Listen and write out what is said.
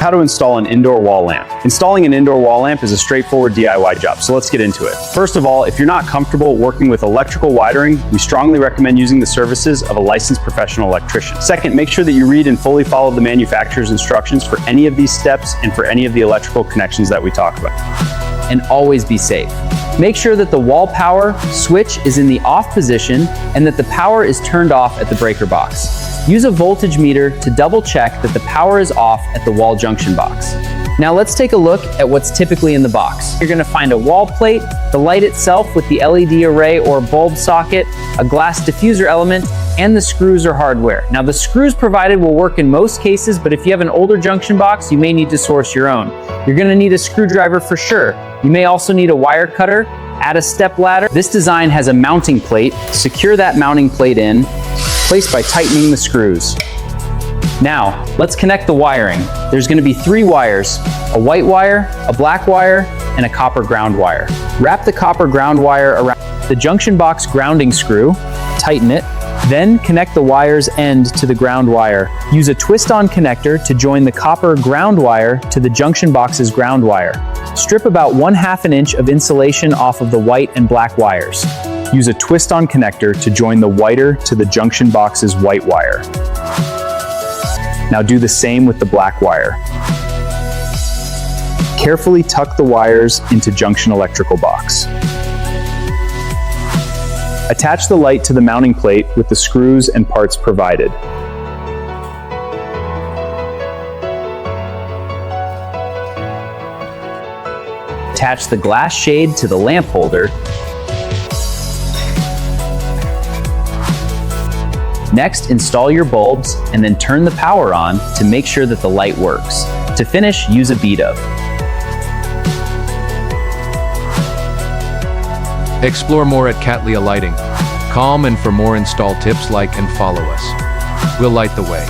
How to install an indoor wall lamp. Installing an indoor wall lamp is a straightforward DIY job, so let's get into it. First of all, if you're not comfortable working with electrical wiring, we strongly recommend using the services of a licensed professional electrician. Second, make sure that you read and fully follow the manufacturer's instructions for any of these steps and for any of the electrical connections that we talk about. And always be safe. Make sure that the wall power switch is in the off position and that the power is turned off at the breaker box. Use a voltage meter to double check that the power is off at the wall junction box. Now let's take a look at what's typically in the box. You're going to find a wall plate, the light itself with the LED array or bulb socket, a glass diffuser element, and the screws or hardware. Now the screws provided will work in most cases, but if you have an older junction box, you may need to source your own. You're going to need a screwdriver for sure. You may also need a wire cutter, add a step ladder. This design has a mounting plate. Secure that mounting plate in place by tightening the screws. Now, let's connect the wiring. There's going to be 3 wires, a white wire, a black wire, and a copper ground wire. Wrap the copper ground wire around the junction box grounding screw, tighten it, then connect the wire's end to the ground wire. Use a twist-on connector to join the copper ground wire to the junction box's ground wire. Strip about 1/2 inch of insulation off of the white and black wires. Use a twist-on connector to join the whiter to the junction box's white wire. Now do the same with the black wire. Carefully tuck the wires into junction electrical box. Attach the light to the mounting plate with the screws and parts provided. Attach the glass shade to the lamp holder. Next, install your bulbs and then turn the power on to make sure that the light works. To finish, use a bead of. Explore more at Cattleya Lighting. Calm, and for more install tips, like and follow us. We'll light the way.